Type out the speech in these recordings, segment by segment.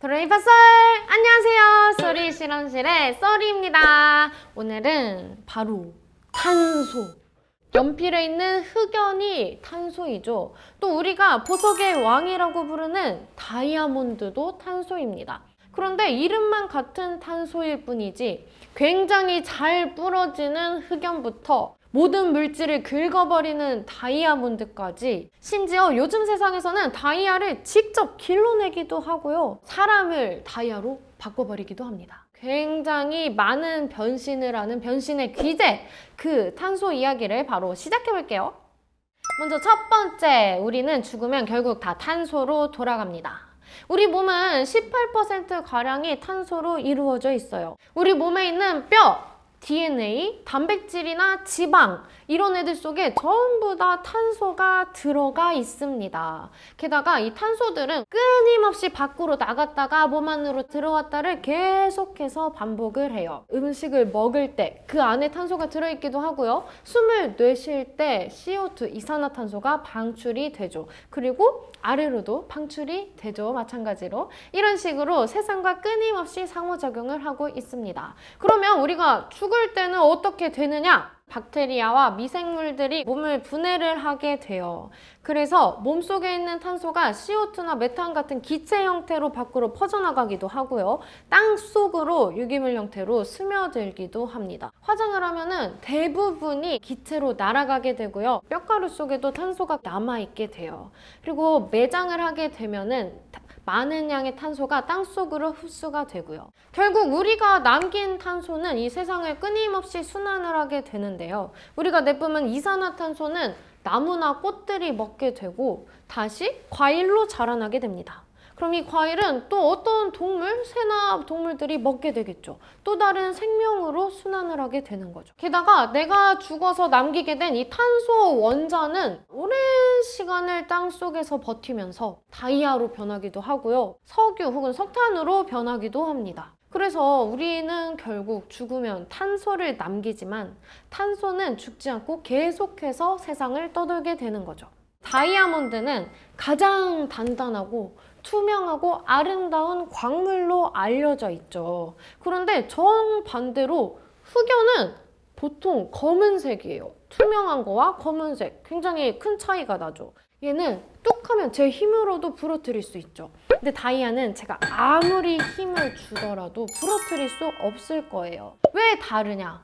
드라이버 썰! 안녕하세요. 썰이 실험실의 썰이입니다. 오늘은 바로 탄소. 연필에 있는 흑연이 탄소이죠. 또 우리가 보석의 왕이라고 부르는 다이아몬드도 탄소입니다. 그런데 이름만 같은 탄소일 뿐이지 굉장히 잘 부러지는 흑연부터 모든 물질을 긁어버리는 다이아몬드까지, 심지어 요즘 세상에서는 다이아를 직접 길러내기도 하고요. 사람을 다이아로 바꿔버리기도 합니다. 굉장히 많은 변신을 하는 변신의 귀재, 그 탄소 이야기를 바로 시작해볼게요. 먼저 첫 번째, 우리는 죽으면 결국 다 탄소로 돌아갑니다. 우리 몸은 18%가량이 탄소로 이루어져 있어요. 우리 몸에 있는 뼈, DNA, 단백질이나 지방, 이런 애들 속에 전부 다 탄소가 들어가 있습니다. 게다가 이 탄소들은 끊임없이 밖으로 나갔다가 몸 안으로 들어왔다를 계속해서 반복을 해요. 음식을 먹을 때 그 안에 탄소가 들어있기도 하고요. 숨을 내쉴 때 CO2, 이산화탄소가 방출이 되죠. 그리고 아래로도 방출이 되죠. 마찬가지로. 이런 식으로 세상과 끊임없이 상호작용을 하고 있습니다. 그러면 우리가 죽을 때는 어떻게 되느냐? 박테리아와 미생물들이 몸을 분해를 하게 돼요. 그래서 몸속에 있는 탄소가 CO2나 메탄 같은 기체 형태로 밖으로 퍼져나가기도 하고요. 땅 속으로 유기물 형태로 스며들기도 합니다. 화장을 하면은 대부분이 기체로 날아가게 되고요. 뼈가루 속에도 탄소가 남아있게 돼요. 그리고 매장을 하게 되면은 많은 양의 탄소가 땅속으로 흡수가 되고요. 결국 우리가 남긴 탄소는 이 세상을 끊임없이 순환을 하게 되는데요. 우리가 내뿜은 이산화탄소는 나무나 꽃들이 먹게 되고 다시 과일로 자라나게 됩니다. 그럼 이 과일은 또 어떤 동물, 새나 동물들이 먹게 되겠죠. 또 다른 생명으로 순환을 하게 되는 거죠. 게다가 내가 죽어서 남기게 된 이 탄소 원자는 오랜 시간을 땅속에서 버티면서 다이아로 변하기도 하고요. 석유 혹은 석탄으로 변하기도 합니다. 그래서 우리는 결국 죽으면 탄소를 남기지만 탄소는 죽지 않고 계속해서 세상을 떠돌게 되는 거죠. 다이아몬드는 가장 단단하고 투명하고 아름다운 광물로 알려져 있죠. 그런데 정반대로 흑연은 보통 검은색이에요. 투명한 거와 검은색, 굉장히 큰 차이가 나죠. 얘는 뚝 하면 제 힘으로도 부러뜨릴 수 있죠. 근데 다이아는 제가 아무리 힘을 주더라도 부러뜨릴 수 없을 거예요. 왜 다르냐?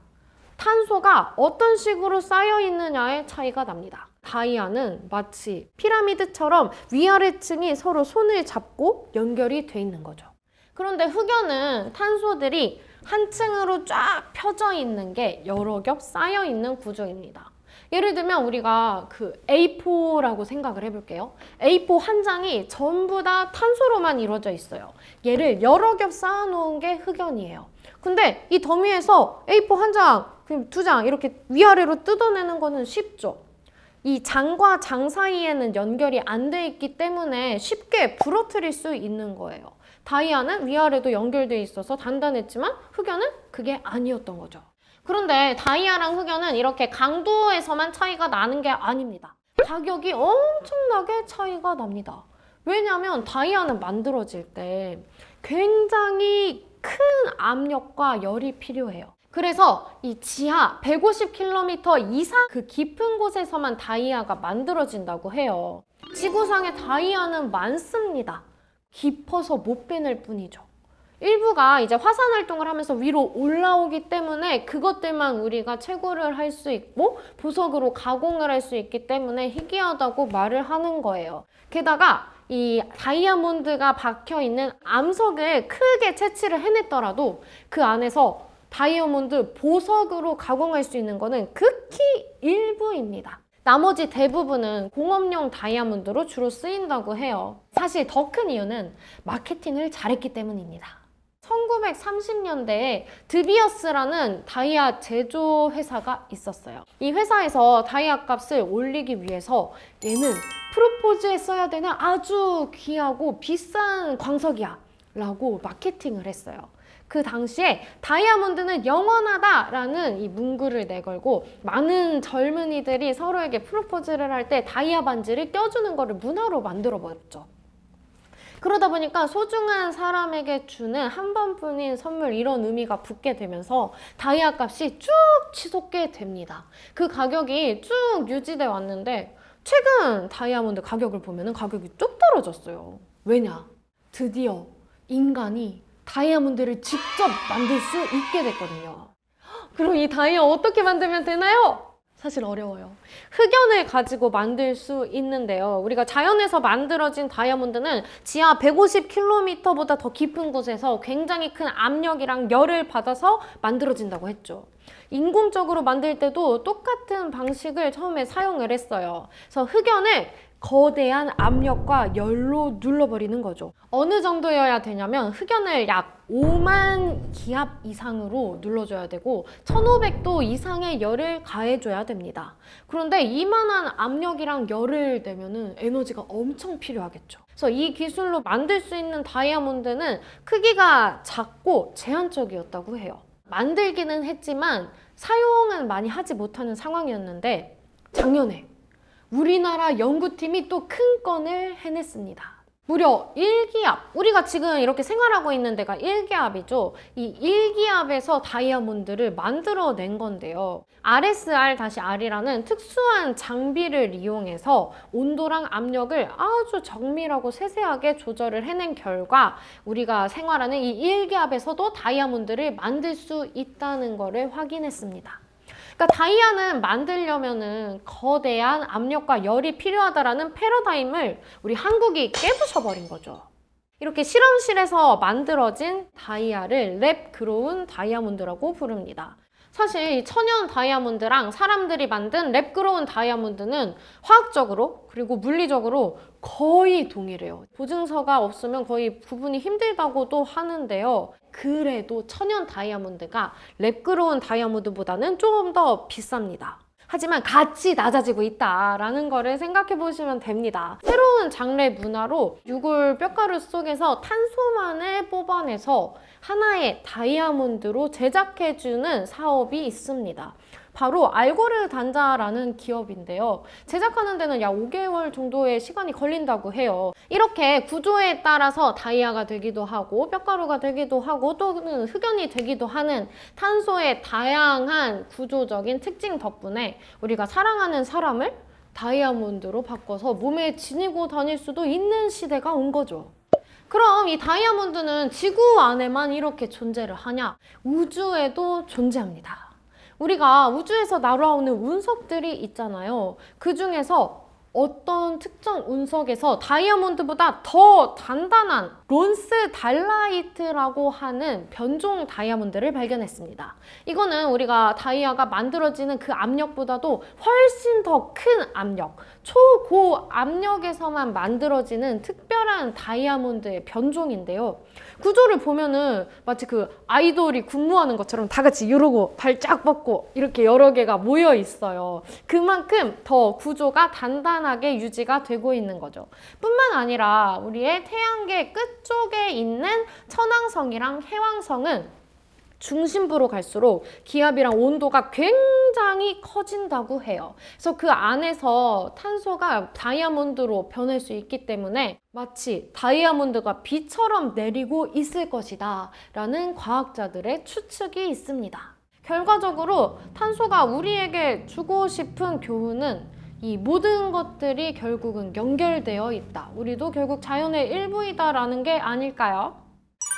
탄소가 어떤 식으로 쌓여 있느냐의 차이가 납니다. 다이아는 마치 피라미드처럼 위아래층이 서로 손을 잡고 연결이 돼 있는 거죠. 그런데 흑연은 탄소들이 한 층으로 쫙 펴져 있는 게 여러 겹 쌓여 있는 구조입니다. 예를 들면 우리가 그 A4라고 생각을 해볼게요. A4 한 장이 전부 다 탄소로만 이루어져 있어요. 얘를 여러 겹 쌓아놓은 게 흑연이에요. 근데 이 더미에서 A4 한 장, 두 장 이렇게 위아래로 뜯어내는 거는 쉽죠. 이 장과 장 사이에는 연결이 안 돼 있기 때문에 쉽게 부러뜨릴 수 있는 거예요. 다이아는 위아래도 연결돼 있어서 단단했지만 흑연은 그게 아니었던 거죠. 그런데 다이아랑 흑연은 이렇게 강도에서만 차이가 나는 게 아닙니다. 가격이 엄청나게 차이가 납니다. 왜냐하면 다이아는 만들어질 때 굉장히 큰 압력과 열이 필요해요. 그래서 이 지하 150km 이상 그 깊은 곳에서만 다이아가 만들어진다고 해요. 지구상에 다이아는 많습니다. 깊어서 못 빼낼 뿐이죠. 일부가 이제 화산 활동을 하면서 위로 올라오기 때문에 그것들만 우리가 채굴을 할 수 있고 보석으로 가공을 할 수 있기 때문에 희귀하다고 말을 하는 거예요. 게다가 이 다이아몬드가 박혀있는 암석을 크게 채취를 해냈더라도 그 안에서 다이아몬드 보석으로 가공할 수 있는 거는 극히 일부입니다. 나머지 대부분은 공업용 다이아몬드로 주로 쓰인다고 해요. 사실 더 큰 이유는 마케팅을 잘했기 때문입니다. 1930년대에 드비어스라는 다이아 제조 회사가 있었어요. 이 회사에서 다이아 값을 올리기 위해서 얘는 프로포즈에 써야 되는 아주 귀하고 비싼 광석이야 라고 마케팅을 했어요. 그 당시에 다이아몬드는 영원하다라는 이 문구를 내걸고 많은 젊은이들이 서로에게 프로포즈를 할 때 다이아 반지를 껴주는 거를 문화로 만들어 버렸죠. 그러다 보니까 소중한 사람에게 주는 한 번뿐인 선물 이런 의미가 붙게 되면서 다이아 값이 쭉 치솟게 됩니다. 그 가격이 쭉 유지돼 왔는데 최근 다이아몬드 가격을 보면 가격이 뚝 떨어졌어요. 왜냐? 드디어 인간이 다이아몬드를 직접 만들 수 있게 됐거든요. 그럼 이 다이아 어떻게 만들면 되나요? 사실 어려워요. 흑연을 가지고 만들 수 있는데요. 우리가 자연에서 만들어진 다이아몬드는 지하 150km보다 더 깊은 곳에서 굉장히 큰 압력이랑 열을 받아서 만들어진다고 했죠. 인공적으로 만들 때도 똑같은 방식을 처음에 사용을 했어요. 그래서 흑연을 거대한 압력과 열로 눌러버리는 거죠. 어느 정도여야 되냐면 흑연을 약 5만 기압 이상으로 눌러줘야 되고 1500도 이상의 열을 가해줘야 됩니다. 그런데 이만한 압력이랑 열을 내면은 에너지가 엄청 필요하겠죠. 그래서 이 기술로 만들 수 있는 다이아몬드는 크기가 작고 제한적이었다고 해요. 만들기는 했지만 사용은 많이 하지 못하는 상황이었는데 작년에 우리나라 연구팀이 또 큰 건을 해냈습니다. 무려 1기압, 우리가 지금 이렇게 생활하고 있는 데가 1기압이죠. 이 1기압에서 다이아몬드를 만들어낸 건데요. RSR-R이라는 특수한 장비를 이용해서 온도랑 압력을 아주 정밀하고 세세하게 조절을 해낸 결과 우리가 생활하는 이 1기압에서도 다이아몬드를 만들 수 있다는 것을 확인했습니다. 그러니까 다이아는 만들려면은 거대한 압력과 열이 필요하다라는 패러다임을 우리 한국이 깨부셔버린 거죠. 이렇게 실험실에서 만들어진 다이아를 랩그로운 다이아몬드라고 부릅니다. 사실 이 천연 다이아몬드랑 사람들이 만든 랩그로운 다이아몬드는 화학적으로 그리고 물리적으로 거의 동일해요. 보증서가 없으면 거의 구분이 힘들다고도 하는데요. 그래도 천연 다이아몬드가 랩그로운 다이아몬드보다는 조금 더 비쌉니다. 하지만 같이 낮아지고 있다라는 거를 생각해 보시면 됩니다. 새로운 장르의 문화로 유골 뼈가루 속에서 탄소만을 뽑아내서 하나의 다이아몬드로 제작해주는 사업이 있습니다. 바로 알고르 단자라는 기업인데요. 제작하는 데는 약 5개월 정도의 시간이 걸린다고 해요. 이렇게 구조에 따라서 다이아가 되기도 하고 뼈가루가 되기도 하고 또는 흑연이 되기도 하는 탄소의 다양한 구조적인 특징 덕분에 우리가 사랑하는 사람을 다이아몬드로 바꿔서 몸에 지니고 다닐 수도 있는 시대가 온 거죠. 그럼 이 다이아몬드는 지구 안에만 이렇게 존재를 하냐? 우주에도 존재합니다. 우리가 우주에서 날아오는 운석들이 있잖아요. 그 중에서 어떤 특정 운석에서 다이아몬드보다 더 단단한 론스 달라이트라고 하는 변종 다이아몬드를 발견했습니다. 이거는 우리가 다이아가 만들어지는 그 압력보다도 훨씬 더 큰 압력, 초고 압력에서만 만들어지는 특별한 다이아몬드의 변종인데요. 구조를 보면은 마치 그 아이돌이 군무하는 것처럼 다 같이 이러고 발 쫙 뻗고 이렇게 여러 개가 모여 있어요. 그만큼 더 구조가 단단하게 유지가 되고 있는 거죠. 뿐만 아니라 우리의 태양계 끝쪽에 있는 천왕성이랑 해왕성은 중심부로 갈수록 기압이랑 온도가 굉장히 커진다고 해요. 그래서 그 안에서 탄소가 다이아몬드로 변할 수 있기 때문에 마치 다이아몬드가 비처럼 내리고 있을 것이다 라는 과학자들의 추측이 있습니다. 결과적으로 탄소가 우리에게 주고 싶은 교훈은 이 모든 것들이 결국은 연결되어 있다. 우리도 결국 자연의 일부이다라는 게 아닐까요?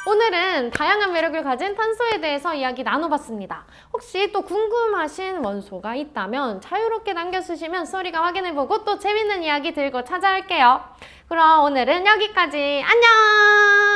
오늘은 다양한 매력을 가진 탄소에 대해서 이야기 나눠봤습니다. 혹시 또 궁금하신 원소가 있다면 자유롭게 남겨주시면 쏘리가 확인해보고 또 재밌는 이야기 들고 찾아올게요. 그럼 오늘은 여기까지. 안녕!